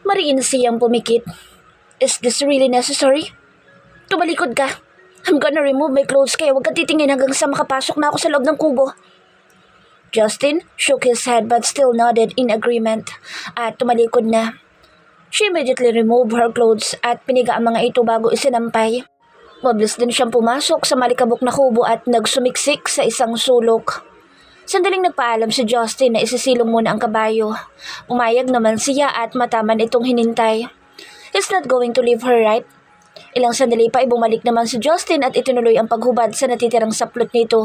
Mariin siyang pumikit. Is this really necessary? Tumalikod ka. I'm gonna remove my clothes kaya huwag ka titingin hanggang sa makapasok na ako sa loob ng kubo. Justin shook his head but still nodded in agreement at tumalikod na. She immediately removed her clothes at piniga ang mga ito bago isinampay. Mabilis din siyang pumasok sa malikabok na kubo at nagsumiksik sa isang sulok. Sandaling nagpaalam si Justin na isisilong muna ang kabayo. Pumayag naman siya at mataman itong hinintay. He's not going to leave her, right? Ilang sandali pa ay bumalik naman si Justin at itinuloy ang paghubad sa natitirang saplot nito.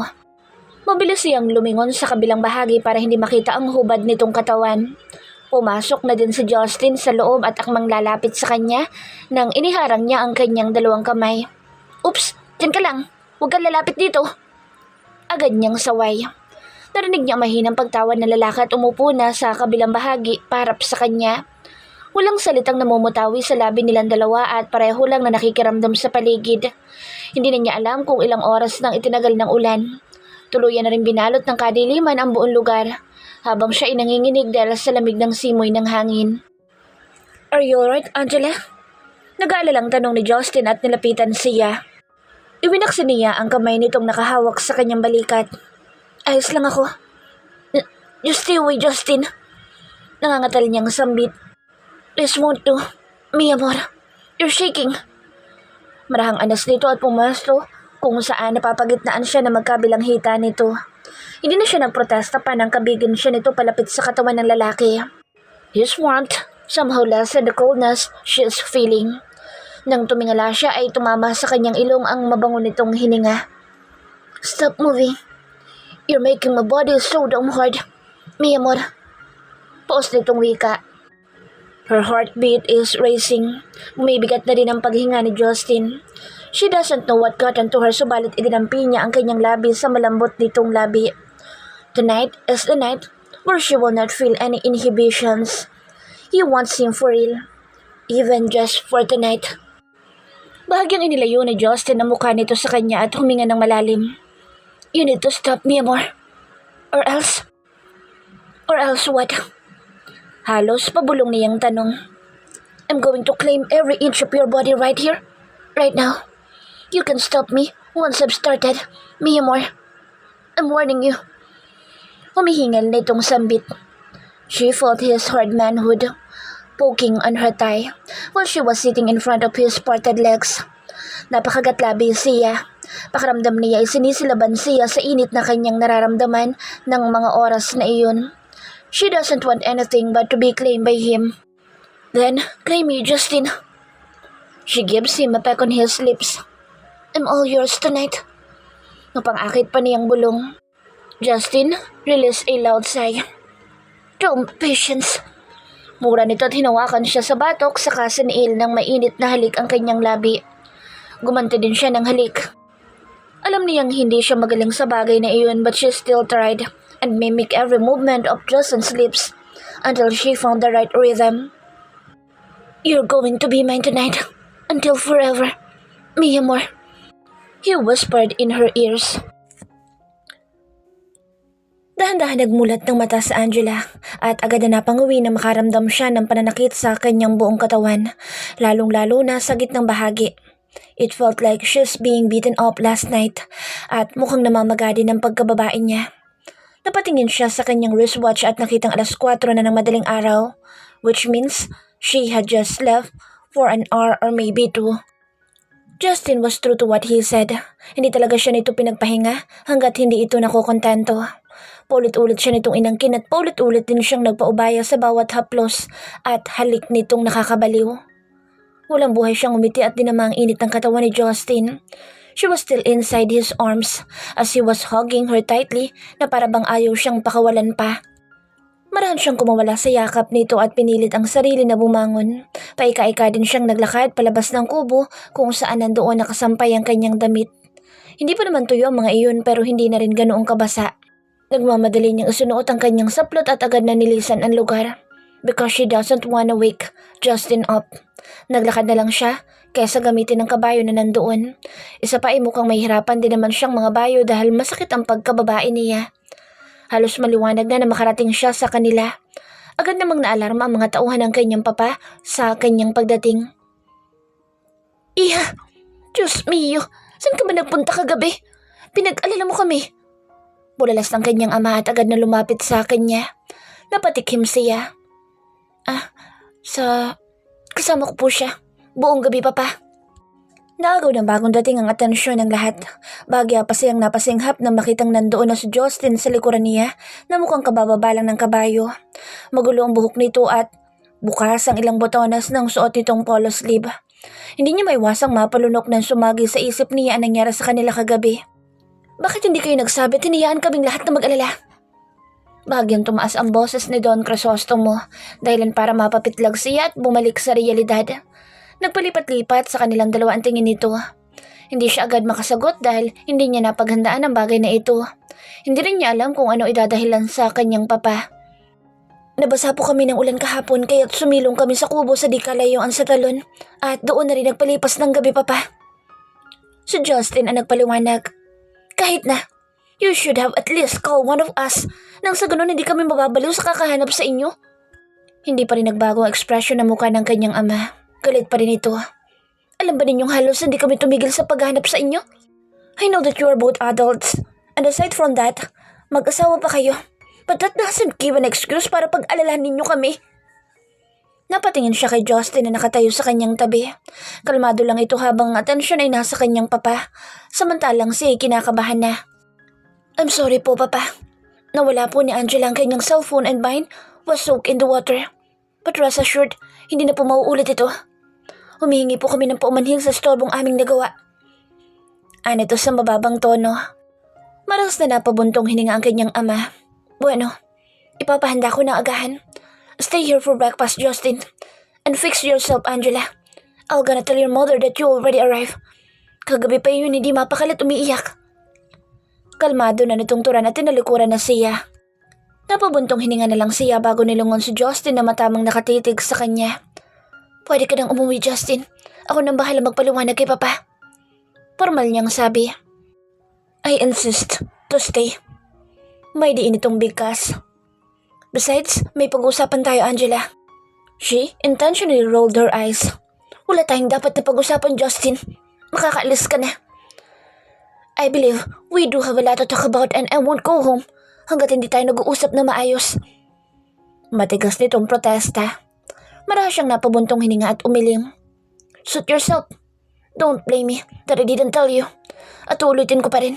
Mabilis siyang lumingon sa kabilang bahagi para hindi makita ang hubad nitong katawan. Pumasok na din si Justin sa loob at akmang lalapit sa kanya nang iniharang niya ang kanyang dalawang kamay. Oops, dyan ka lang. Huwag kang lalapit dito. Agad niyang saway. Narinig niya mahinang pagtawad ng lalaki at umupo na sa kabilang bahagi parap sa kanya. Walang salitang namumutawi sa labi nilang dalawa at pareho lang na nakikiramdam sa paligid. Hindi na niya alam kung ilang oras nang itinagal ng ulan. Tuluyan na rin binalot ng kadiliman ang buong lugar habang siya ay nanginginig dahil sa lamig ng simoy ng hangin. Are you alright, Angela? Nag-aalalang tanong ni Justin at nilapitan siya. Iwinaksin niya ang kamay nitong nakahawak sa kanyang balikat. Ayos lang ako. Just stay away, Justin. Nangangatal niyang sambit. This won't do. Mi amor, you're shaking. Marahang anas nito at pumasto kung saan napapagitnaan siya na magkabilang hita nito. Hindi na siya nagprotesta pa nang kabigin siya nito palapit sa katawan ng lalaki. His warmth somehow lessened the coldness she is feeling. Nang tumingala siya ay tumama sa kanyang ilong ang mabango nitong hininga. Stop moving. You're making my body so damn hard. Mi amor. Paus nitong wika. Her heartbeat is racing. Bumibigat na din ang paghinga ni Justin. She doesn't know what got into her subalit idinampi niya ang kanyang labi sa malambot nitong labi. Tonight is the night where she will not feel any inhibitions. He wants him for real. Even just for tonight. Bahagyang inilayo ni Justin ang mukha nito sa kanya at huminga ng malalim. You need to stop me, amor. Or else what? Halos pabulong niyang tanong. I'm going to claim every inch of your body right here, right now. You can stop me once I've started, mi amor. I'm warning you. Humihingal na itong sambit. She felt his hard manhood poking on her thigh while she was sitting in front of his parted legs. Napakagatlabi siya. Pakiramdam niya ay sinisilaban siya sa init na kanyang nararamdaman ng mga oras na iyon. She doesn't want anything but to be claimed by him. Then, claim me, Justin. She gives him a peck on his lips. I'm all yours tonight. Napangakit pa niyang bulong. Justin released a loud sigh. Don't patience. Mura nito at hinawakan siya sa batok saka siniil ng mainit na halik ang kanyang labi. Gumanti din siya ng halik. Alam niyang hindi siya magaling sa bagay na iyon but she still tried and mimic every movement of Justin's lips until she found the right rhythm. You're going to be mine tonight until forever, mi amor. He whispered in her ears. Dahan-dahan nagmulat ng mata sa Angela at agad na napanguwi na makaramdam siya ng pananakit sa kanyang buong katawan, lalong-lalo na sa gitnang bahagi. It felt like she's being beaten up last night at mukhang namamaga din ang pagkababae niya. Napatingin siya sa kanyang wristwatch at nakitang 4:00 na ng madaling araw, which means she had just left for an hour or maybe 2. Justin was true to what he said. Hindi talaga siya nito pinagpahinga hanggat hindi ito nakokontento. Paulit-ulit siya nitong inangkin at paulit-ulit din siyang nagpaubaya sa bawat haplos at halik nitong nakakabaliw. Walang buhay siyang umiti at dinama ang init ng katawan ni Justin. She was still inside his arms as he was hugging her tightly na parabang ayaw siyang pakawalan pa. Marahan siyang kumawala sa yakap nito at pinilit ang sarili na bumangon. Paika-ika din siyang naglakad palabas ng kubo kung saan nandoon nakasampay ang kanyang damit. Hindi pa naman tuyo ang mga iyon pero hindi na rin ganoong kabasa. Nagmamadali niyang isunuot ang kanyang saplot at agad na nilisan ang lugar. Because she doesn't wanna wake Justin up. Naglakad na lang siya kaysa gamitin ng kabayo na nandoon. Isa pa ay mukhang mahihirapan din naman siyang mga bayo dahil masakit ang pagkababae niya. Halos maliwanag na makarating siya sa kanila Agad namang naalarma ang mga tauhan ng kanyang papa sa kanyang pagdating. Iha, Diyos mio, saan ka ba nagpunta kagabi? Pinag-alala mo kami. Bulalas ng kanyang ama at agad na lumapit sa kanya. Napatikim siya. Kasama ko po siya. Buong gabi, papa. Naagaw ng bagong dating ang atensyon ng lahat. Bagya pa siyang napasinghap na makitang nandoon na si Justin sa likuran niya na mukhang kabababalang ng kabayo. Magulo ang buhok nito at bukas ang ilang botones ng suot nitong polo sleeve. Hindi niya maiwasang mapalunok ng sumagi sa isip niya ang nangyari sa kanila kagabi. Bakit hindi kayo nagsabi at hinayaan kaming lahat na mag-alala? Bahagyang tumaas ang boses ni Don Crisostomo dahilan para mapapitlag siya at bumalik sa realidad. Nagpalipat-lipat sa kanilang dalawa ang tingin nito. Hindi siya agad makasagot dahil hindi niya napaghandaan ang bagay na ito. Hindi rin niya alam kung ano idadahilan sa kanyang papa. Nabasa po kami ng ulan kahapon kaya't sumilong kami sa kubo sa di kalayuan sa talon at doon na rin nagpalipas ng gabi, papa. Si Justin ang nagpaliwanag. Kahit na, you should have at least called one of us nang sa ganun hindi kami mababaliw sa kakahanap sa inyo. Hindi pa rin nagbago ang ekspresyon ng mukha ng kanyang ama. Galit pa rin ito. Alam ba ninyong halos hindi kami tumigil sa paghahanap sa inyo? I know that you are both adults. And aside from that, mag-asawa pa kayo. But that doesn't give an excuse para pag-alalahan ninyo kami. Napatingin siya kay Justin na nakatayo sa kanyang tabi. Kalmado lang ito habang atensyon ay nasa kanyang papa. Samantalang siya ay kinakabahan na. I'm sorry po, papa. Nawala po ni Angela ang kanyang cellphone and mine was soaked in the water. But rest assured, hindi na po mauulit ito. Humihingi po kami ng paumanhin sa storbong aming nagawa. Anito sa mababang tono. Maras na napabuntong hininga ang kanyang ama. Bueno, ipapahanda ko ng agahan. Stay here for breakfast, Justin. And fix yourself, Angela. I'll gonna tell your mother that you already arrived. Kagabi pa yun hindi mapakalit umiiyak. Kalmado na nitong turan at tinalikuran na siya. Napabuntong hininga na lang siya bago nilungon si Justin na matamang nakatitig sa kanya. Pwede ka nang umuwi, Justin. Ako nang bahala magpaliwanag kay papa. Formal niyang sabi. I insist to stay. May diin itong bigkas. Besides, may pag-usapan tayo, Angela. She intentionally rolled her eyes. Wala tayong dapat na pag-usapan, Justin. Makakaalis ka na. I believe we do have a lot to talk about and I won't go home hanggat hindi tayo nag-uusap na maayos. Matigas nitong protesta. Marahas siyang napabuntong hininga at umiling. Suit yourself. Don't blame me that I didn't tell you. At ulitin ko pa rin,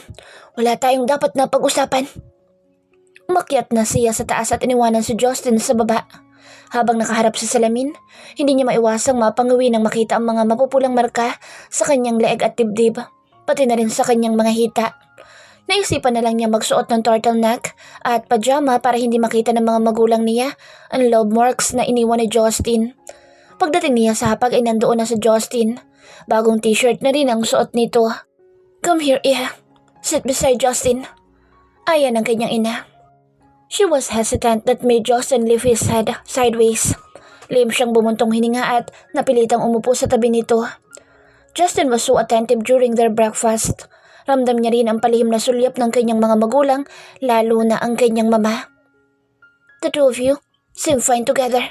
wala tayong dapat na pag-usapan. Umakyat na siya sa taas at iniwanan si Justin sa baba. Habang nakaharap sa salamin, hindi niya maiwasang mapangawi nang makita ang mga mapupulang marka sa kanyang leeg at dibdib, pati na rin sa kanyang mga hita. Naisipan na lang niya magsuot ng turtleneck at pajama para hindi makita ng mga magulang niya ang love marks na iniwan ni Justin. Pagdating niya sa hapag ay nandoon na si Justin. Bagong t-shirt na rin ang suot nito. Come here, Iha. Sit beside Justin. Ayan ang kanyang ina. She was hesitant that made Justin lift his head sideways. Lihim siyang bumuntong hininga at napilitang umupo sa tabi nito. Justin was so attentive during their breakfast. Ramdam niya rin ang palihim na sulyap ng kanyang mga magulang, lalo na ang kanyang mama. The two of you seem fine together.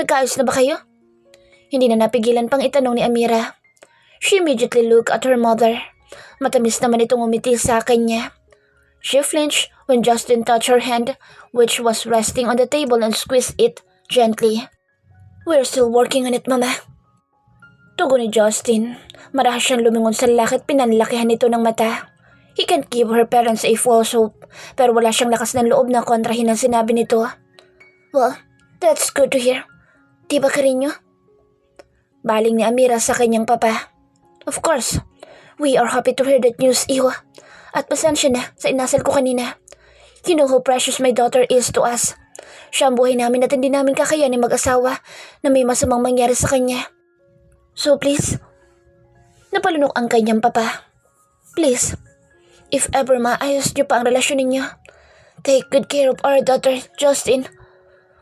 Nagkaayos na ba kayo? Hindi na napigilan pang itanong ni Amira. She immediately looked at her mother. Matamis naman itong umiti sa kanya. She flinched when Justin touched her hand, which was resting on the table, and squeezed it gently. We're still working on it, Mama. Tugon ni Justin. Marahas siyang lumingon sa lalaki at pinanlakihan nito ng mata. He can't give her parents a false hope, pero wala siyang lakas ng loob na kontrahin ang sinabi nito. Well, that's good to hear. Di ba, Karinyo? Baling ni Amira sa kanyang papa. Of course, we are happy to hear that news, Iho. At pasensya na sa inasal ko kanina. You know how precious my daughter is to us. Siya ang buhay namin at hindi namin kakayanin mag-asawa na may masamang mangyari sa kanya. So please, napalunok ang kanyang papa. Please, if ever maayos niyo pa ang relasyon ninyo, take good care of our daughter, Justin.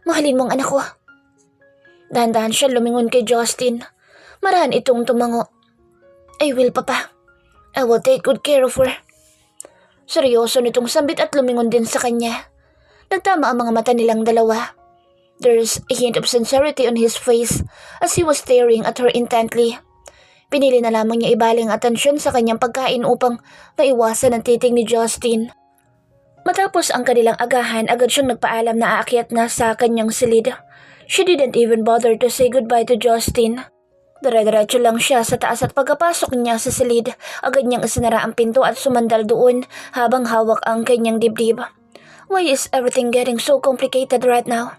Mahalin mo ang anak ko. Dahan-dahan siya lumingon kay Justin. Marahan itong tumango. I will, papa. I will take good care of her. Seryoso nitong sambit at lumingon din sa kanya. Nagtama ang mga mata nilang dalawa. There's a hint of sincerity on his face as he was staring at her intently. Pinili na lamang niya ibaling atensyon sa kanyang pagkain upang maiwasan ang titig ni Justin. Matapos ang kanilang agahan, agad siyang nagpaalam na aakyat na sa kanyang silid. She didn't even bother to say goodbye to Justin. Dire-diretso lang siya sa taas at pagkapasok niya sa silid, agad niyang isinara ang pinto at sumandal doon habang hawak ang kanyang dibdib. Why is everything getting so complicated right now?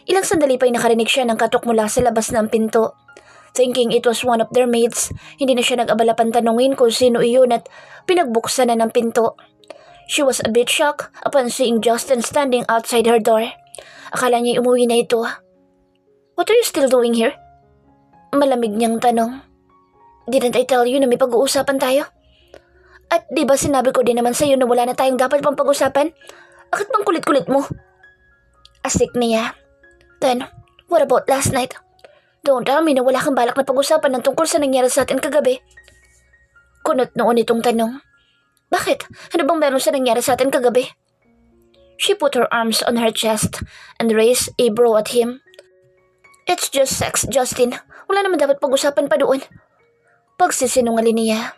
Ilang sandali pa'y nakarinig siya ng katok mula sa labas ng pinto. Thinking it was one of their maids, hindi na siya nag-abala pang tanungin kung sino iyon at pinagbuksan na ng pinto. She was a bit shocked upon seeing Justin standing outside her door. Akala niya umuwi na ito. What are you still doing here? Malamig niyang tanong. Didn't I tell you na may pag-uusapan tayo? At di ba sinabi ko din naman sa'yo na wala na tayong dapat pang pag-usapan? Bakit bang kulit-kulit mo? Asik niya. Then, what about last night? Don't tell me na wala kang balak na pag-usapan ng tungkol sa nangyari sa atin kagabi. Kunot noon itong tanong. Bakit? Ano bang meron sa nangyari sa atin kagabi? She put her arms on her chest and raised a brow at him. It's just sex, Justin. Wala naman dapat pag-usapan pa doon. Pagsisinungaling niya.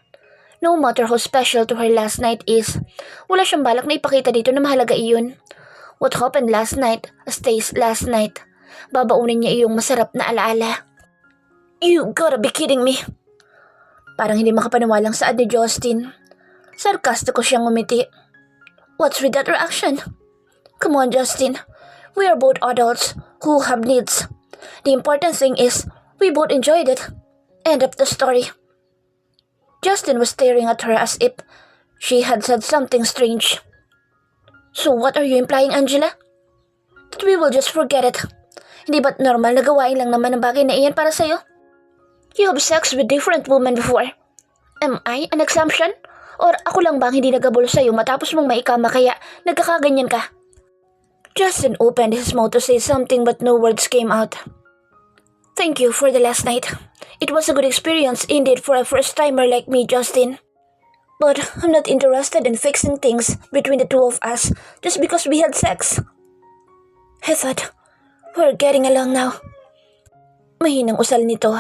No matter how special to her last night is, wala siyang balak na ipakita dito na mahalaga iyon. What happened last night stays last night. Babaunin niya iyong masarap na alaala. You gotta be kidding me. Parang hindi makapaniwalang saad ni Justin. Sarkastiko siyang ngumiti. What's with that reaction? Come on, Justin. We are both adults who have needs. The important thing is, we both enjoyed it. End of the story. Justin was staring at her as if she had said something strange. So what are you implying, Angela? That we will just forget it. Hindi ba't normal na gawain lang naman ang bagay na iyan para sa'yo? You have sex with different women before. Am I an exemption? Or ako lang bang hindi nagabol sa'yo matapos mong maikama kaya nagkakaganyan ka? Justin opened his mouth to say something but no words came out. Thank you for the last night. It was a good experience indeed for a first-timer like me, Justin. But I'm not interested in fixing things between the two of us just because we had sex. I thought we're getting along now. Mahinang usal nito.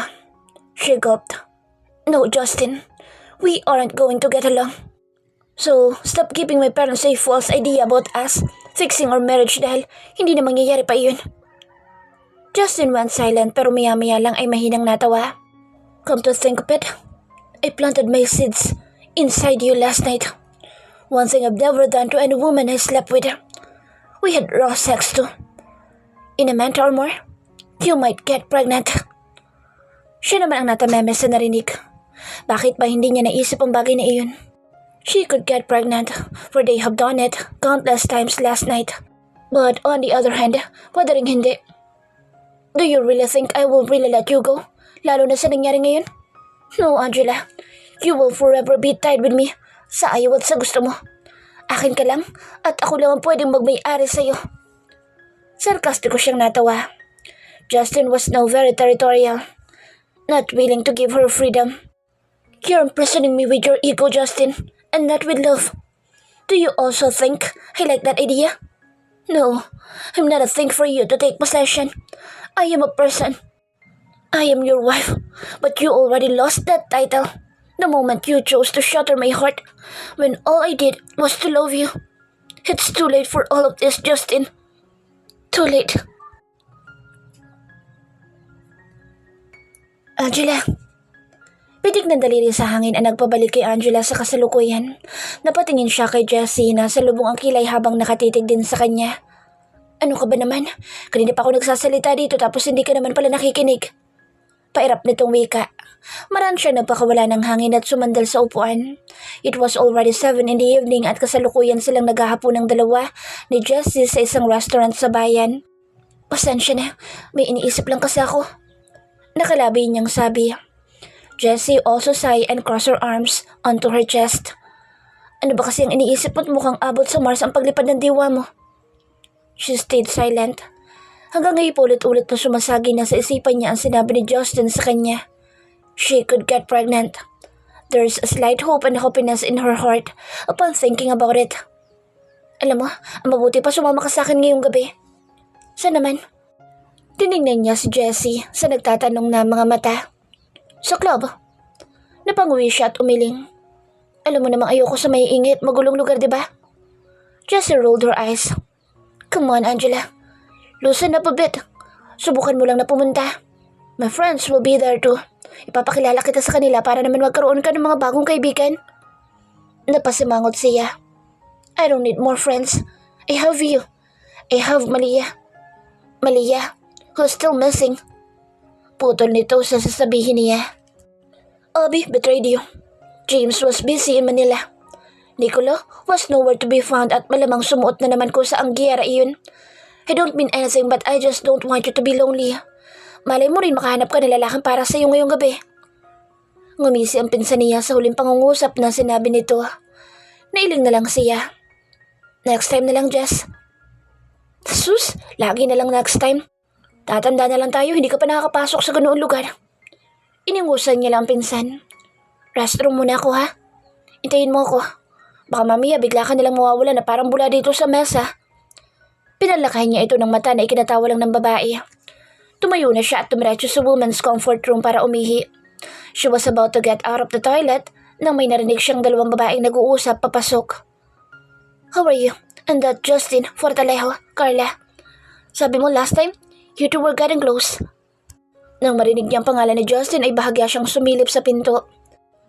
She gulped. No, Justin. We aren't going to get along. So, stop giving my parents a false idea about us fixing our marriage dahil hindi na mangyayari pa iyon. Justin went silent pero maya-maya lang ay mahinang natawa. Come to think of it, I planted my seeds inside you last night. One thing I've never done to any woman I slept with. We had raw sex too. In a month or more, you might get pregnant. Siya naman ang natameme sa narinig. Bakit ba hindi niya naisip ang bagay na iyon? She could get pregnant, for they have done it countless times last night. But on the other hand, pwedeng hindi. Do you really think I will really let you go? Lalo na sa nangyari ngayon? No, Angela. You will forever be tied with me sa ayaw at sa gusto mo. Akin ka lang at ako lang ang pwedeng magmay-ari sa'yo. Sarkastiko siyang natawa. Justin was now very territorial, not willing to give her freedom. You're imprisoning me with your ego, Justin, and not with love. Do you also think I like that idea? No, I'm not a thing for you to take possession. I am a person. I am your wife, but you already lost that title the moment you chose to shatter my heart when all I did was to love you. It's too late for all of this, Justin. Too late. Angela. Pitik ng daliri sa hangin ang nagpabalik kay Angela sa kasalukuyan. Napatingin siya kay Jessie na salubong ang kilay habang nakatitig din sa kanya. Ano ka ba naman? Kanina pa ako nagsasalita dito tapos hindi ka naman pala nakikinig. Pairap nitong wika. Maran siya nagpakawala ng hangin at sumandal sa upuan. It was already 7 in the evening at kasalukuyan silang naghahapon ng dalawa ni Jessie sa isang restaurant sa bayan. Pasensya na, may iniisip lang kasi ako. Nakalabi niyang sabi. Jessie also sighed and crossed her arms onto her chest. Ano ba kasi ang iniisip mo't mukhang abot sa Mars ang paglipad ng diwa mo? She stayed silent. Hanggang ngayon ulit-ulit na sumasagi na sa isipan niya ang sinabi ni Justin sa kanya. She could get pregnant. There's a slight hope and happiness in her heart upon thinking about it. Alam mo, ang mabuti pa sumama ka sa akin ngayong gabi. Saan naman? Tinignan niya si Jessie sa nagtatanong na mga mata. Sa club? Napanguwi siya at umiling. Alam mo namang ayoko sa may ingit, magulong lugar, di ba? Jessie rolled her eyes. Come on, Angela. Loosen up a bit. Subukan mo lang na pumunta. My friends will be there too. Ipapakilala kita sa kanila para naman magkaroon ka ng mga bagong kaibigan. Napasimangot siya. I don't need more friends. I have you. I have Malia. Malia, who's still missing. Putol nito sa sasabihin niya. Abby betrayed you. James was busy in Manila. Nicolo was nowhere to be found at malamang sumuot na naman ko sa anggiyera iyon. I don't mean anything but I just don't want you to be lonely. Malay mo rin makahanap ka ng lalaking para sa iyo ngayong gabi. Ngumisi ang pinsan niya sa huling pangungusap na sinabi nito. Nailing na lang siya. Next time na lang, Jess. Sus, lagi na lang next time. Tatanda na lang tayo, hindi ka pa nakakapasok sa ganoong lugar. Iningusan niya lang ang pinsan. Restroom muna ako ha. Intayin mo ako. Baka mamaya bigla ka nalang mawawala na parang bula dito sa mesa. Pinalakay niya ito ng mata na ikinatawa lang ng babae. Tumayo na siya at tumiretso sa woman's comfort room para umihi. She was about to get out of the toilet nang may narinig siyang dalawang babaeng nag-uusap papasok. How are you? And that Justin Fortalejo, Carla. Sabi mo last time, you two were getting close. Nang marinig niyang pangalan ni Justin ay bahagya siyang sumilip sa pinto.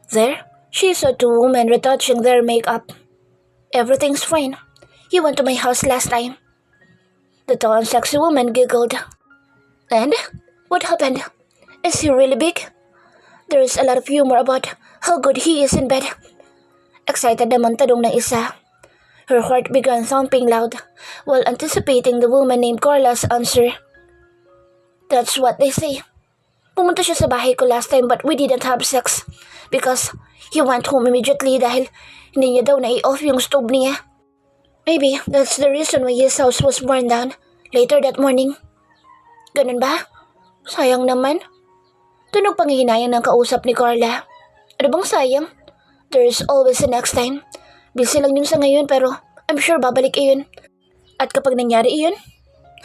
There, she saw two women retouching their makeup. Everything's fine. You went to my house last time. The tall and sexy woman giggled. And? What happened? Is he really big? There is a lot of humor about how good he is in bed. Excited naman tanong ng isa. Her heart began thumping loud while anticipating the woman named Carla's answer. That's what they say. Pumunta siya sa bahay ko last time but we didn't have sex because he went home immediately dahil hindi niya daw na-i-off yung stove niya. Maybe that's the reason why his house was burned down later that morning. Ganun ba? Sayang naman. Tunog panghihinayang ng kausap ni Carla. Ano bang sayang? There's always a next time. Busy lang yun sa ngayon pero I'm sure babalik iyon. At kapag nangyari iyon,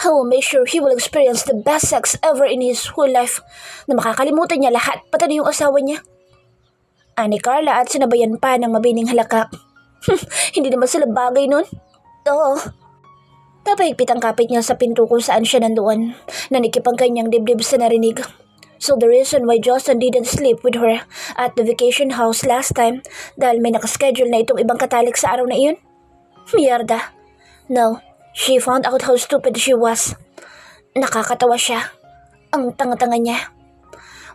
I will make sure he will experience the best sex ever in his whole life na makakalimutan niya lahat pati na yung asawa niya. Ani Carla at sinabayan pa ng mabining halakak. Hindi naman sila bagay nun. Oo. Napahigpit ang kapit niya sa pinto kung saan siya nandoon. Nanikip ang kanyang dibdib sa narinig. So the reason why Justin didn't sleep with her at the vacation house last time dahil may nakaschedule na itong ibang katalik sa araw na iyon? Mierda. No, she found out how stupid she was. Nakakatawa siya. Ang tanga-tanga niya.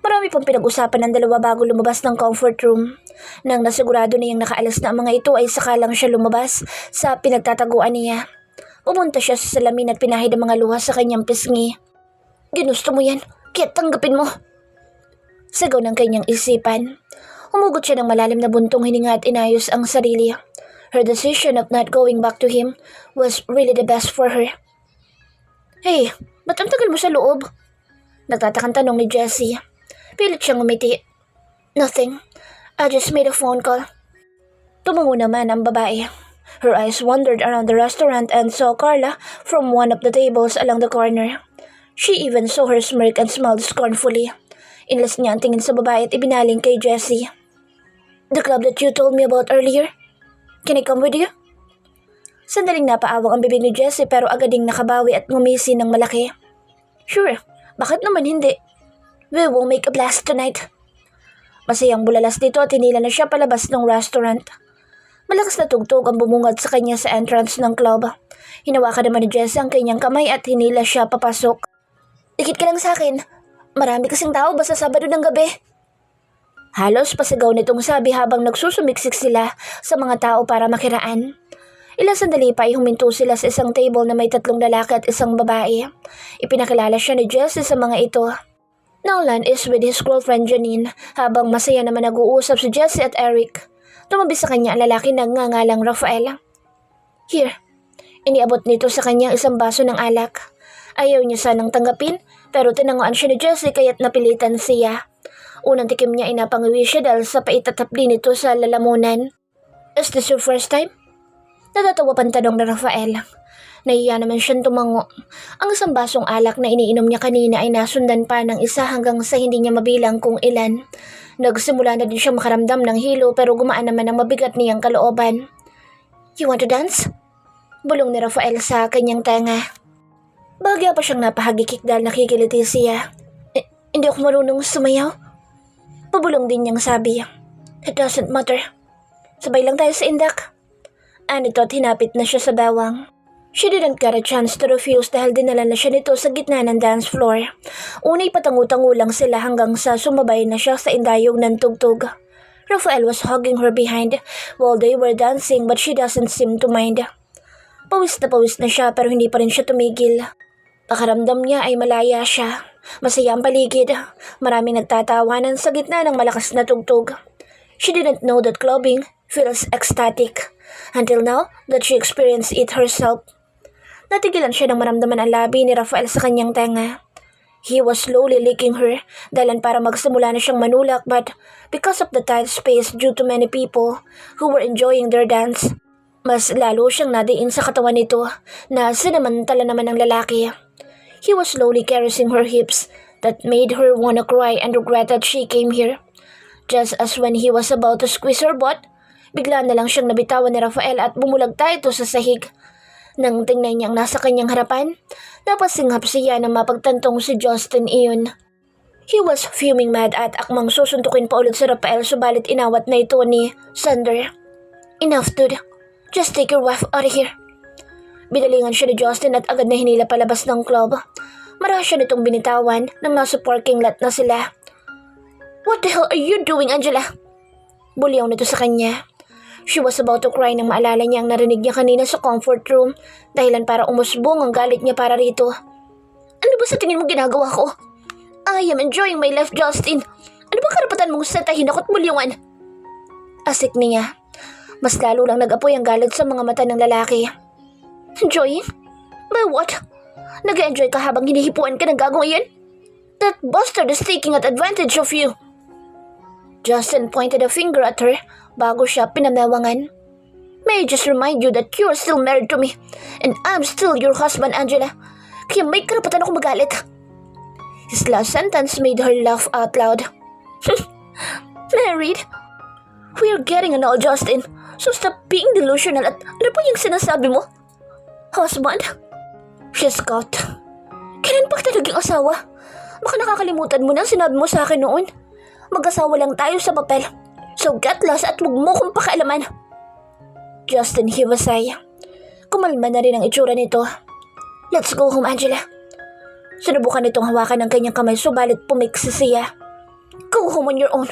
Marami pang pinag-usapan ng dalawa bago lumabas ng comfort room. Nang nasigurado na yung nakaalis na ang mga ito ay saka lang siya lumabas sa pinagtataguan niya. Pumunta siya sa salamin at pinahid ang mga luha sa kanyang pisngi. Ginusto mo yan, kaya tanggapin mo. Sagaw ng kanyang isipan. Humugot siya ng malalim na buntong hininga at inayos ang sarili. Her decision of not going back to him was really the best for her. Hey, ba't ang tagal mo sa loob? Nagtatakang tanong ni Jessie. Pilit siyang umiti. Nothing. I just made a phone call. Tumungo naman ang babae. Her eyes wandered around the restaurant and saw Carla from one of the tables along the corner. She even saw her smirk and smiled scornfully. Inlas niya ang tingin sa babae at ibinaling kay Jessie. The club that you told me about earlier? Can I come with you? Sandaling napaawang ang bibig ni Jessie pero agad ding nakabawi at ngumisi ng malaki. Sure, bakit naman hindi? We will make a blast tonight. Masayang bulalas dito at hinila na siya palabas ng restaurant. Malakas na tugtog ang bumungad sa kanya sa entrance ng club. Hinawakan naman ni Jessie ang kanyang kamay at hinila siya papasok. Dikit ka lang sa akin. Marami kasing tao basta Sabado ng gabi. Halos pasigaw nitong sabi habang nagsusumiksik sila sa mga tao para makiraan. Ilang sandali pa ay huminto sila sa isang table na may 3 lalaki at isang babae. Ipinakilala siya ni Jessie sa mga ito. Nolan is with his girlfriend Janine habang masaya naman nag-uusap si Jessie at Eric. Tumabi sa kanya ang lalaki na ngangalang Rafael. Here. Iniabot nito sa kanya isang baso ng alak. Ayaw niya sanang tanggapin pero tinanguan siya ni Jessie kaya't napilitan siya. Unang tikim niya inapangiwi siya dahil sa pait at hapdi nito sa lalamunan. Is this your first time? Natatawa pang tanong na Rafael. Nahiya naman siyang tumango. Ang isang basong alak na iniinom niya kanina ay nasundan pa ng isa hanggang sa hindi niya mabilang kung ilan. Nagsimula na din siyang makaramdam ng hilo pero gumaan naman ang mabigat niyang kalooban. You want to dance? Bulong ni Rafael sa kanyang tanga. Bagya pa siyang napahagikik dahil nakikiliti siya. Hindi ako marunong sumayaw. Pabulong din niyang sabi. It doesn't matter. Sabay lang tayo sa indak. Anito at hinapit na siya sa bawang. She didn't get a chance to refuse dahil dinala na siya nito sa gitna ng dance floor. Unay patangu-tangu lang sila hanggang sa sumabay na siya sa indayog ng tugtog. Rafael was hugging her behind while they were dancing but she doesn't seem to mind. Pawis na siya pero hindi pa rin siya tumigil. Pakaramdam niya ay malaya siya. Masaya ang paligid. Maraming nagtatawanan sa gitna ng malakas na tugtog. She didn't know that clubbing feels ecstatic until now that she experienced it herself. Natigilan siya nang maramdaman ang labi ni Rafael sa kanyang tenga. He was slowly licking her dahilan para magsimula na siyang manulak but because of the tight space due to many people who were enjoying their dance, mas lalo siyang nadiin sa katawan nito na sinamantala naman ng lalaki. He was slowly caressing her hips that made her wanna cry and regret that she came here. Just as when he was about to squeeze her butt, bigla na lang siyang nabitawan ni Rafael at bumulagta ito sa sahig. Nang tingnan niyang nasa kanyang harapan, napasinghap siya na mapagtantong si Justin iyon. He was fuming mad at akmang susuntukin pa ulit si Rafael subalit inawat na ito ni Sander. Enough dude, just take your wife out of here. Binalingan siya ni Justin at agad na hinila palabas ng club. Marahas siya nitong binitawan nang nasa parking lot na sila. What the hell are you doing, Angela? Bulyaw nito sa kanya. She was about to cry nang maalala niya ang narinig niya kanina sa comfort room dahilan para umusbong ang galit niya para rito. Ano ba sa tingin mo ginagawa ko? I am enjoying my life, Justin. Ano ba karapatan mong setahin ako't bulyungan? Asik niya. Mas lalo lang nag-apoy ang galit sa mga mata ng lalaki. Enjoying? By what? Nag-enjoy ka habang hinihipuan ka ng gagong iyon? That bastard is taking advantage of you. Justin pointed a finger at her bago siya pinamewangan. May I just remind you that you're still married to me and I'm still your husband, Angela. Kaya may karapatan ako magalit. His last sentence made her laugh out loud. Married? We're getting an old, Justin. So stop being delusional at ano pa yung sinasabi mo? Husband? She scoffed. Kailan pa kita naging asawa? Baka nakakalimutan mo na sinabi mo sa akin noon. Mag-asawa lang tayo sa papel. So get lost at huwag mo kong pakialaman. Justin hiwasay. Kumalma na rin ang itsura nito. Let's go home, Angela. Sinubukan nitong hawakan ng kanyang kamay subalit pumiksi siya. Go home on your own.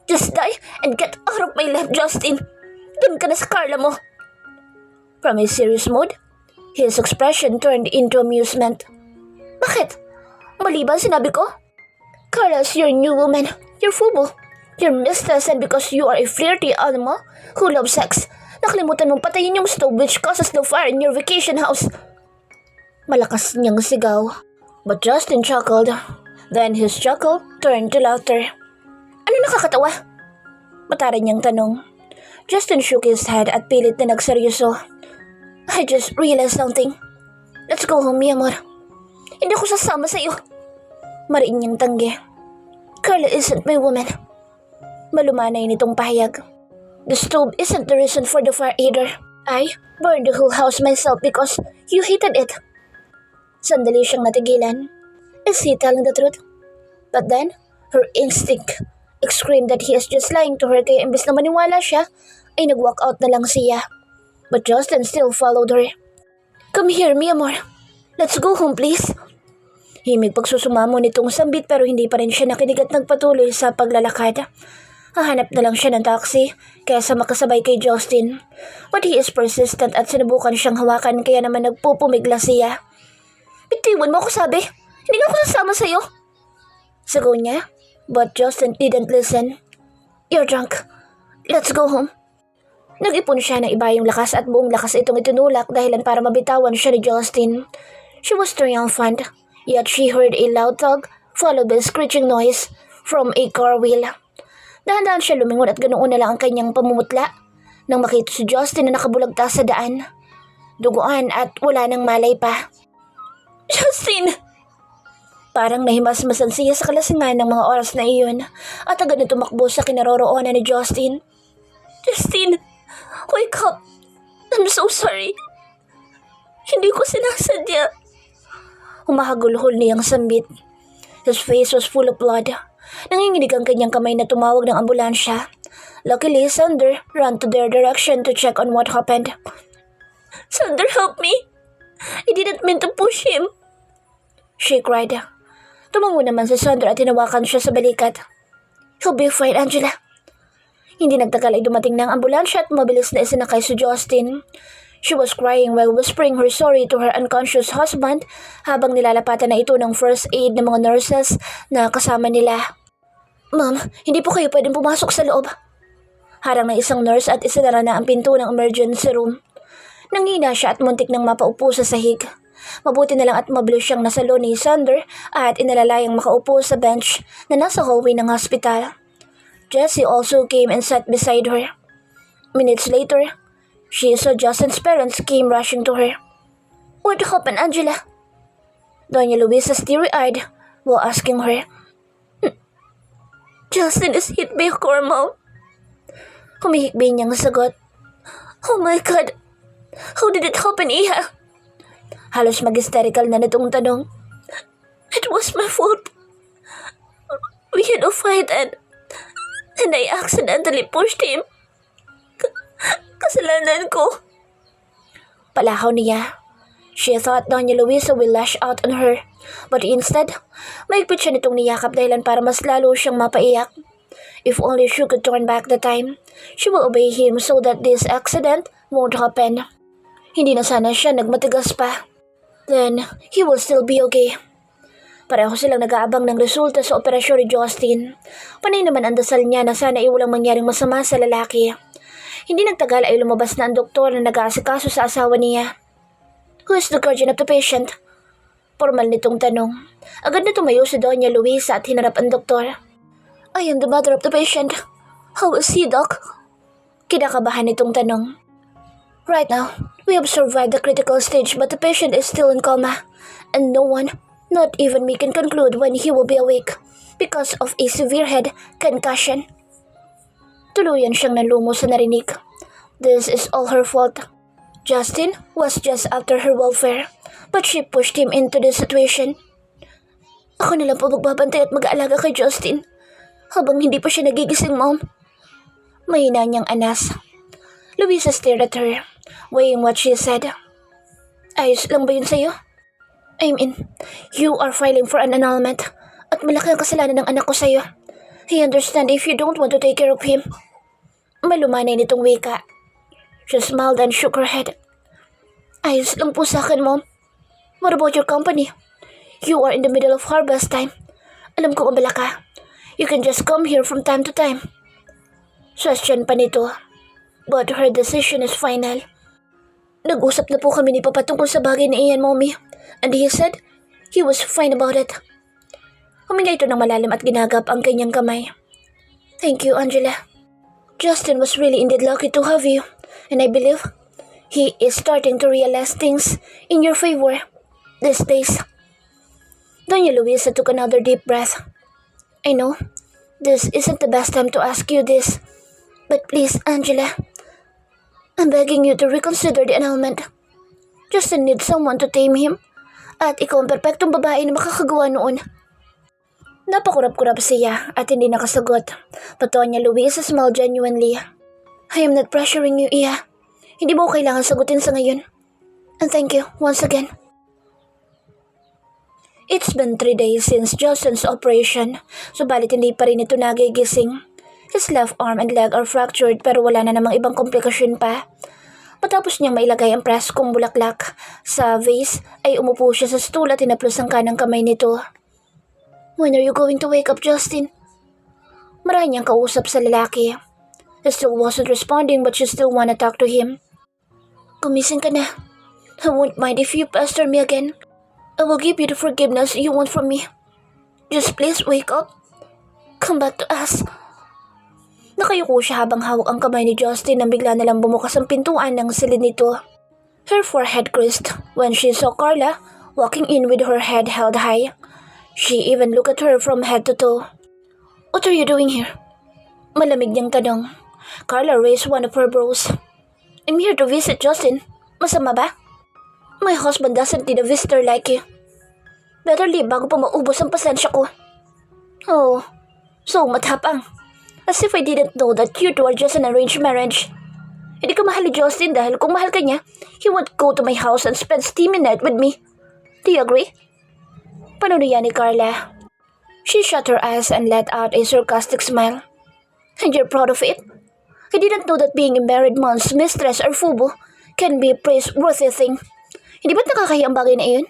Just die and get out of my life, Justin. Dun ka na sa Carla mo. From his serious mood, his expression turned into amusement. Bakit? Mali ba sinabi ko? Carla's your new woman. Your fubo. Your mistress and because you are a flirty animal who loves sex, nakalimutan mong patayin yung stove which causes the fire in your vacation house. Malakas niyang sigaw. But Justin chuckled. Then his chuckle turned to laughter. Ano nakakatawa? Mataran niyang tanong. Justin shook his head at pilit na nagseryoso. I just realized something. Let's go home, mi amor. Hindi ako sasama sa'yo. Mariin niyang tanggi. Carla isn't my woman. Malumanay nitong pahayag. The stove isn't the reason for the fire either. I burned the whole house myself because you hated it. Sandali siyang natigilan. Is he telling the truth? But then, her instinct screamed that he is just lying to her kaya imbes na maniwala siya, ay nag-walk out na lang siya. But Justin still followed her. Come here, mi amor. Let's go home, please. Himig pagsusumamo nitong sambit pero hindi pa rin siya nakinig at nagpatuloy sa paglalakad. Hahanap na lang siya ng taxi kaysa makasabay kay Justin. But he is persistent at sinubukan siyang hawakan kaya naman nagpupumigla siya. Bitiwan mo ako sabi. Hindi ako sasama sa'yo. Sigaw niya. But Justin didn't listen. You're drunk. Let's go home. Nag-ipon siya ng iba yung lakas at buong lakas itong itinulak dahilan para mabitawan siya ni Justin. She was triumphant. Yet she heard a loud tug followed by a screeching noise from a car wheel. Dahan-dahan siya lumingon at ganoon na lang ang kanyang pamumutla Nang makita si Justin na nakabulagta sa daan, duguan at wala nang malay pa. Justin! Parang nahimasmasan siya sa kalasingan ng mga oras na iyon at agad na tumakbo sa kinaroroonan ni Justin. Justin! Wake up! I'm so sorry. Hindi ko sinasadya. Humahagulhol niyang sambit. His face was full of blood. Nanginginig ang kanyang kamay na tumawag ng ambulansya. Luckily, Sander ran to their direction to check on what happened. Sander, help me! I didn't mean to push him. She cried. Tumango naman si Sander at hinawakan siya sa balikat. He'll be fine, Angela. Hindi nagtagal ay dumating na ang ambulansya at mabilis na isinakay si Justin. She was crying while whispering her sorry to her unconscious husband habang nilalapatan na ito ng first aid ng mga nurses na kasama nila. Ma'am, hindi po kayo pwedeng pumasok sa loob. Harang ng isang nurse at isinara na ang pinto ng emergency room. Nangina siya at muntik nang mapaupo sa sahig. Mabuti na lang at mabilis siyang nasalo ni Sander at inalalayang makaupo sa bench na nasa hallway ng hospital. Jessie also came and sat beside her. Minutes later, she saw Justin's parents came rushing to her. What happened, Angela? Doña Luisa teary-eyed while asking her. Justin is hit by a car, Mom. Humihikbi niyang sagot. Oh my God! How did it happen, Iha? Halos mag-hysterical na nitong tanong. It was my fault. We had a fight and I accidentally pushed him. Kasalanan ko. Palahaw niya. She thought Doña Luisa will lash out on her, but instead, maigpit siya nitong niyakap dahilan para mas lalo siyang mapaiyak. If only she could turn back the time, she will obey him so that this accident won't happen. Hindi na sana siya nagmatigas pa. Then, he will still be okay. Pareho silang nag-aabang ng resulta sa operasyon ni Justin. Panay naman ang dasal niya na sana ay walang mangyaring masama sa lalaki. Hindi nagtagal ay lumabas na ang doktor na nag-aasikaso sa asawa niya. Who is the guardian of the patient? Formal nitong tanong. Agad na tumayo si Doña Luisa at hinarap ang doktor. I am the mother of the patient. How is he, Doc? Kinakabahan nitong tanong. Right now, we have survived the critical stage but the patient is still in coma. And no one, not even me, can conclude when he will be awake because of a severe head concussion. Tuluyan siyang nalumo sa narinig. This is all her fault. Justin was just after her welfare, but she pushed him into this situation. Ako na lang po magbabantay at mag-aalaga kay Justin habang hindi pa siya nagigising, Mom. Mahina niyang anas. Luisa stared at her, weighing what she said. Ayos lang ba yun sa'yo? I mean, you are filing for an annulment at malaki ang kasalanan ng anak ko sa'yo. I understand if you don't want to take care of him. Malumanay nitong wika. She smiled and shook her head. Ayos lang po sa akin, Mom. What about your company? You are in the middle of harvest time. Alam ko abala ka. You can just come here from time to time. Question pa nito. But her decision is final. Nag-usap na po kami ni Papa tungkol sa bagay ni Ian, Mommy. And he said he was fine about it. Huminga ito ng malalim at ginagap ang kanyang kamay. Thank you, Angela. Justin was really indeed lucky to have you. And I believe he is starting to realize things in your favor these days. Doña Luisa took another deep breath. I know, this isn't the best time to ask you this. But please, Angela, I'm begging you to reconsider the annulment. Justin needs someone to tame him. At ikaw ang perpektong babae na makakagawa noon. Napakurap-kurap siya at hindi nakasagot. But Doña Luisa smiled genuinely. I am not pressuring you, Iya. Hindi mo kailangan sagutin sa ngayon. And thank you once again. It's been 3 days since Justin's operation, subalit hindi pa rin ito nagigising. His left arm and leg are fractured pero wala na namang ibang komplikasyon pa. Matapos niyang mailagay ang preskong bulaklak sa vase, ay umupo siya sa stool at tinaplos ang kanang kamay nito. When are you going to wake up, Justin? Marami niyang kausap sa lalaki. He still wasn't responding but she still wanna talk to him. Gumising ka na. I won't mind if you pester me again. I will give you the forgiveness you want from me. Just please wake up. Come back to us. Nakayuko siya habang hawak ang kamay ni Justin nang bigla nalang bumukas ang pintuan ng silid nito. Her forehead creased when she saw Carla walking in with her head held high. She even looked at her from head to toe. "What are you doing here?" Malamig niyang tanong. Carla raised one of her brows. "I'm here to visit Justin. Masama ba?" "My husband doesn't need a visitor like you. Better leave bago pa maubos ang pasensya ko." "Oh, so matapang. As if I didn't know that you two are just an arranged marriage. Hindi ka mahal ni Justin dahil kung mahal ka niya, he would go to my house and spend steamy night with me. Do you agree?" Panunuyan ni Carla. She shut her eyes and let out a sarcastic smile. "And you're proud of it? I didn't know that being a married man's mistress or fubo can be a praiseworthy thing. Hindi ba't nakakahiya ang bagay na iyon?